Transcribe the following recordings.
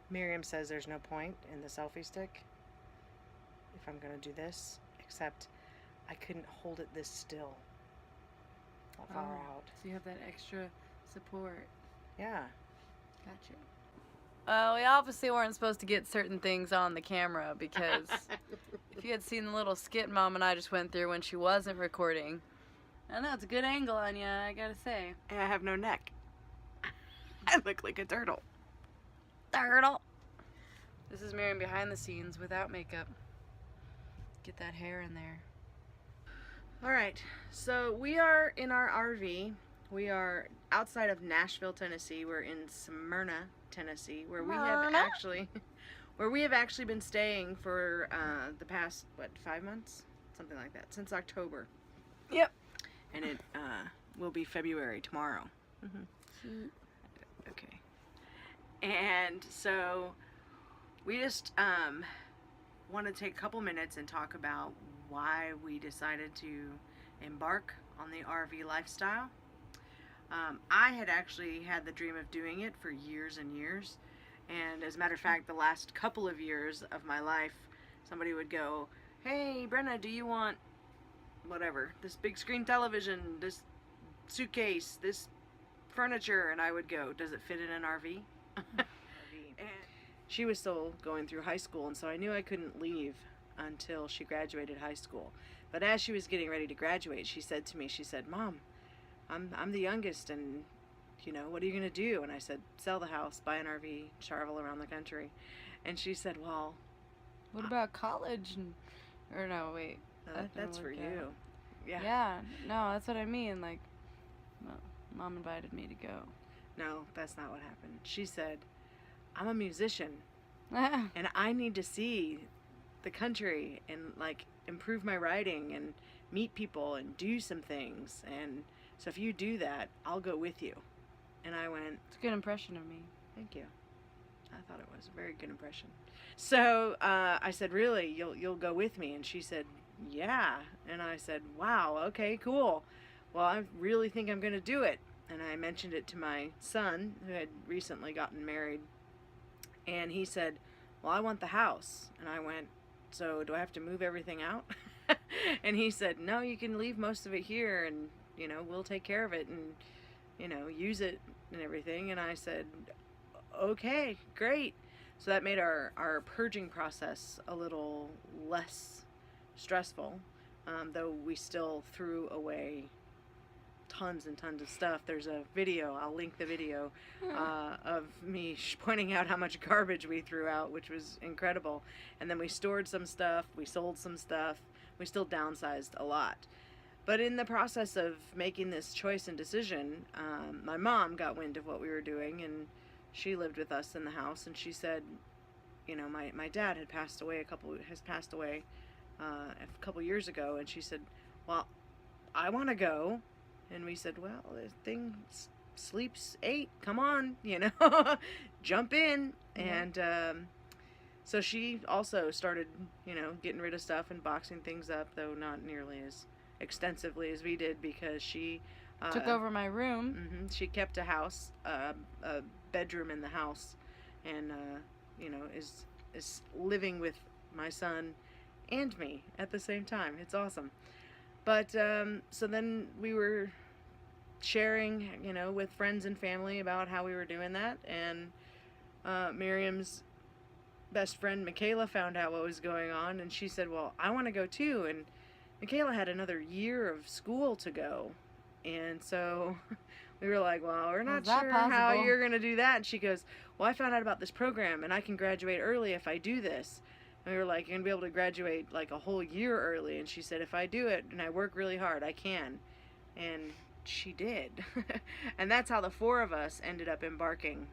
Miriam says there's no point in the selfie stick if I'm going to do this, except I couldn't hold it this still. That far out. So you have that extra support. Yeah. Gotcha. We obviously weren't supposed to get certain things on the camera because if you had seen the little skit Mom and I just went through when she wasn't recording, I know it's a good angle on you, I gotta say. And I have no neck. I look like a turtle. Turtle. This is Miriam behind the scenes without makeup. Get that hair in there. All right, so we are in our RV. We are outside of Nashville, Tennessee. We're in Smyrna, Tennessee, where we have actually been staying for the past 5 months, something like that, since October. Yep. And it will be February tomorrow. Mm-hmm. Okay. And so we just want to take a couple minutes and talk about why we decided to embark on the RV lifestyle. I had actually had the dream of doing it for years and years, and as a matter of fact, the last couple of years of my life, somebody would go, "Hey Brenna, do you want whatever, this big screen television, this suitcase, this furniture?" And I would go, "Does it fit in an RV?" And she was still going through high school, and so I knew I couldn't leave until she graduated high school. But as she was getting ready to graduate, she said to me, she said, "Mom, I'm the youngest, and you know, what are you gonna do?" And I said, "Sell the house, buy an RV, travel around the country." And she said, "Well, what about college?" Or no, wait. That's for you. Yeah. Yeah, no, that's what I mean. Like, well, Mom invited me to go. No, that's not what happened. She said, "I'm a musician, and I need to see the country and like improve my writing and meet people and do some things. And so if you do that, I'll go with you." And I went, "It's a good impression of me." "Thank you." I thought it was a very good impression. So I said, "Really, you'll go with me?" And she said, "Yeah." And I said, "Wow, okay, cool. Well, I really think I'm going to do it." And I mentioned it to my son, who had recently gotten married. And he said, "Well, I want the house." And I went, "So do I have to move everything out?" And he said, "No, you can leave most of it here, and you know, we'll take care of it and, you know, use it and everything." And I said, "Okay, great." So that made our purging process a little less stressful, though we still threw away tons and tons of stuff. There's a video, I'll link the video, of me pointing out how much garbage we threw out, which was incredible. And then we stored some stuff, we sold some stuff, we still downsized a lot. But in the process of making this choice and decision, my mom got wind of what we were doing, and she lived with us in the house, and she said, you know, my dad has passed away a couple years ago, and she said, "Well, I want to go." And we said, "Well, this thing sleeps 8, come on, you know, jump in." And so she also started, you know, getting rid of stuff and boxing things up, though not nearly as extensively as we did, because she took over my room. She kept a bedroom in the house, and you know, is living with my son and me at the same time. It's awesome. But so then we were sharing, you know, with friends and family about how we were doing that, and Miriam's best friend Michaela found out what was going on, and she said, "Well, I want to go too." And Michaela had another year of school to go, and so we were like, "Well, we're not sure how you're going to do that." And she goes, "Well, I found out about this program, and I can graduate early if I do this." And we were like, "You're going to be able to graduate like a whole year early." And she said, "If I do it and I work really hard, I can." And she did. And that's how the 4 of us ended up embarking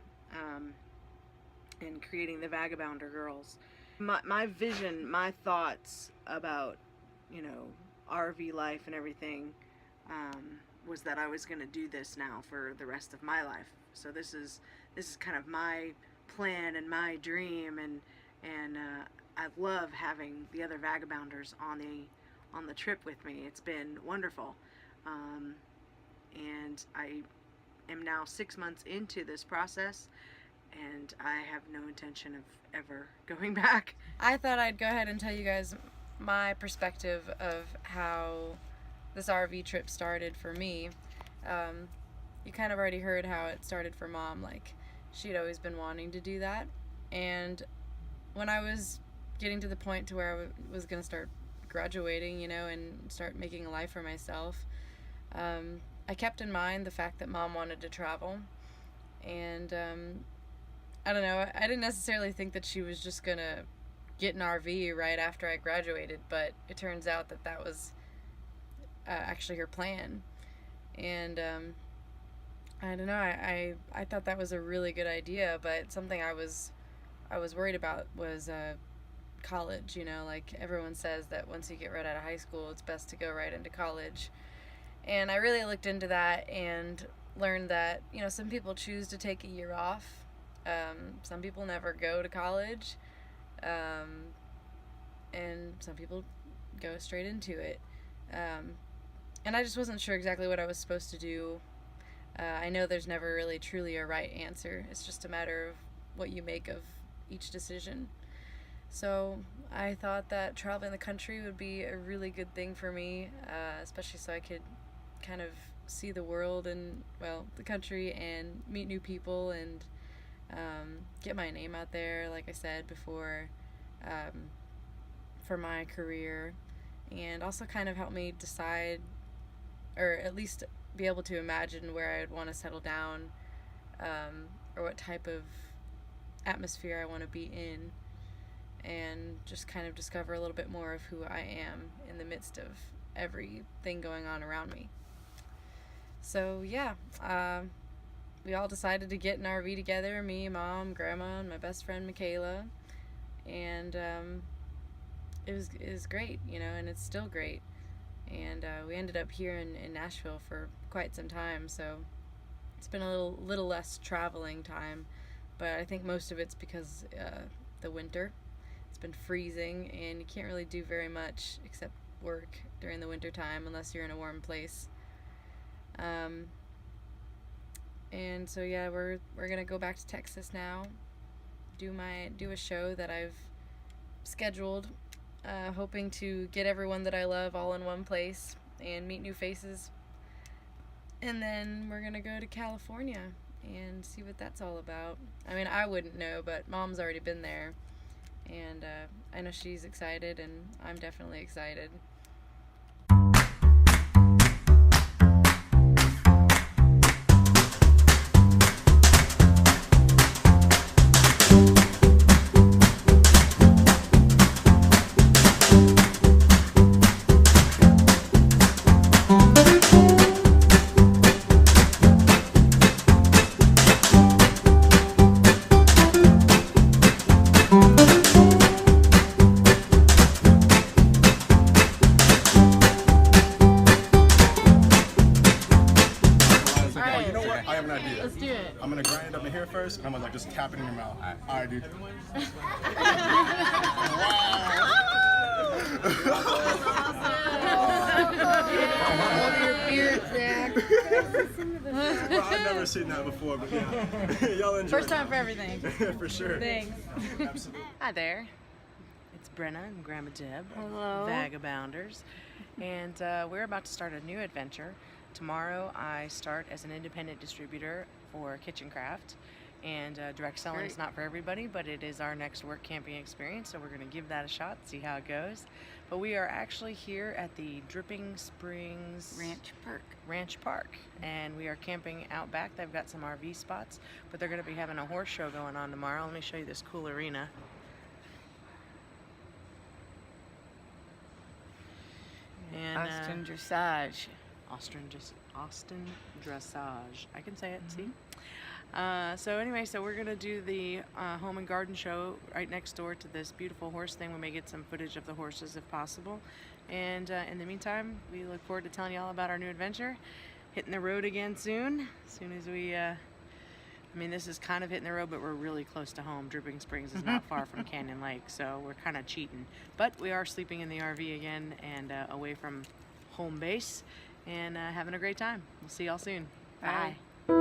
and creating the Vagabounder Girls. My vision, my thoughts about, you know, RV life and everything was that I was going to do this now for the rest of my life. So this is kind of my plan and my dream, and I love having the other Vagabounders on the trip with me. It's been wonderful, and I am now 6 months into this process, and I have no intention of ever going back. I thought I'd go ahead and tell you guys my perspective of how this RV trip started for me. You kind of already heard how it started for Mom. Like, she'd always been wanting to do that. And when I was getting to the point to where I was going to start graduating, you know, and start making a life for myself, I kept in mind the fact that Mom wanted to travel. And I don't know, I didn't necessarily think that she was just going to get an RV right after I graduated, but it turns out that that was actually her plan. And I don't know, I thought that was a really good idea, but something I was worried about was college. You know, like everyone says that once you get right out of high school, it's best to go right into college. And I really looked into that and learned that, you know, some people choose to take a year off. Some people never go to college. And some people go straight into it. And I just wasn't sure exactly what I was supposed to do. I know there's never really truly a right answer. It's just a matter of what you make of each decision. So I thought that traveling the country would be a really good thing for me, especially so I could kind of see the world and, well, the country, and meet new people, and get my name out there, like I said before, for my career, and also kind of help me decide, or at least be able to imagine where I'd want to settle down, or what type of atmosphere I want to be in, and just kind of discover a little bit more of who I am in the midst of everything going on around me. So yeah, we all decided to get an RV together, me, Mom, Grandma, and my best friend Michaela, and it was great, you know, and it's still great. And we ended up here in Nashville for quite some time, so it's been a little less traveling time, but I think most of it's because the winter. It's been freezing, and you can't really do very much except work during the winter time unless you're in a warm place. And so yeah, we're gonna go back to Texas now, do a show that I've scheduled, hoping to get everyone that I love all in one place and meet new faces. And then we're gonna go to California and see what that's all about. I mean, I wouldn't know, but Mom's already been there, and I know she's excited, and I'm definitely excited. I'm gonna grind it up in here first, and I'm gonna like just tap it in your mouth. All right, dude. Well, I've never seen that before, but yeah. Y'all enjoy. First time for everything. For sure. Thanks. Absolutely. Hi there. It's Brenna and Grandma Deb. Hello. Vagabounders. And we're about to start a new adventure. Tomorrow I start as an independent distributor for Kitchen Craft. And direct selling is not for everybody, but it is our next work camping experience, so we're going to give that a shot, see how it goes. But we are actually here at the Dripping Springs Ranch Park, and we are camping out back. They've got some RV spots, but they're going to be having a horse show going on tomorrow. Let me show you this cool arena. And, Austin Dressage. Austin Dressage. I can say it, see? So anyway, so we're going to do the home and garden show right next door to this beautiful horse thing. We may get some footage of the horses if possible. And in the meantime, we look forward to telling you all about our new adventure. Hitting the road again soon. As soon as we, I mean, this is kind of hitting the road, but we're really close to home. Dripping Springs is not far from Canyon Lake, so we're kind of cheating. But we are sleeping in the RV again and away from home base and having a great time. We'll see y'all soon. Bye. Bye.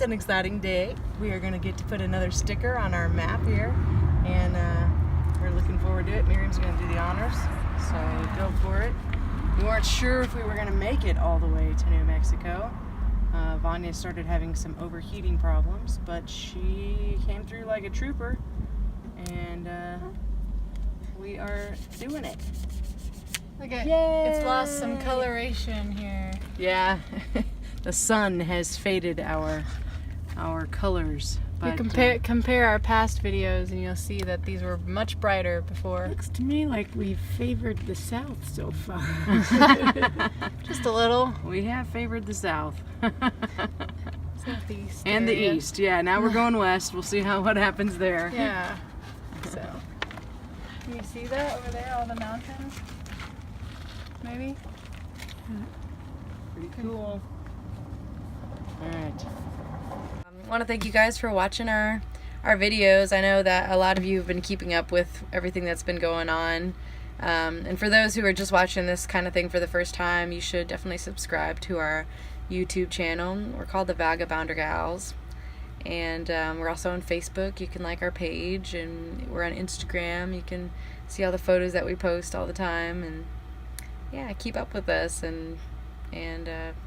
it's an exciting day. We are going to get to put another sticker on our map here, and we're looking forward to it. Miriam's going to do the honors, so go for it. We weren't sure if we were going to make it all the way to New Mexico. Vanya started having some overheating problems, but she came through like a trooper, and we are doing it. Look at Yay! it's lost some coloration here. Yeah, the sun has faded our colors. You But compare our past videos and you'll see that these were much brighter before. Looks to me like we've favored the south so far. Just a little. we have favored the south Southeast. and the area. east. Yeah, now we're going west. We'll see what happens there. Yeah. So. Can you see that over there, all the mountains? Maybe? Pretty cool. All right. I want to thank you guys for watching our videos. I know that a lot of you have been keeping up with everything that's been going on. And for those who are just watching this kind of thing for the first time, you should definitely subscribe to our YouTube channel. We're called the Vagabounder Gals. And we're also on Facebook. You can like our page. And we're on Instagram. You can see all the photos that we post all the time. And yeah, keep up with us and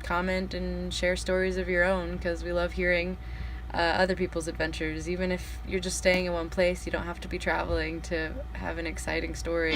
comment and share stories of your own, because we love hearing other people's adventures. Even if you're just staying in one place, you don't have to be traveling to have an exciting story.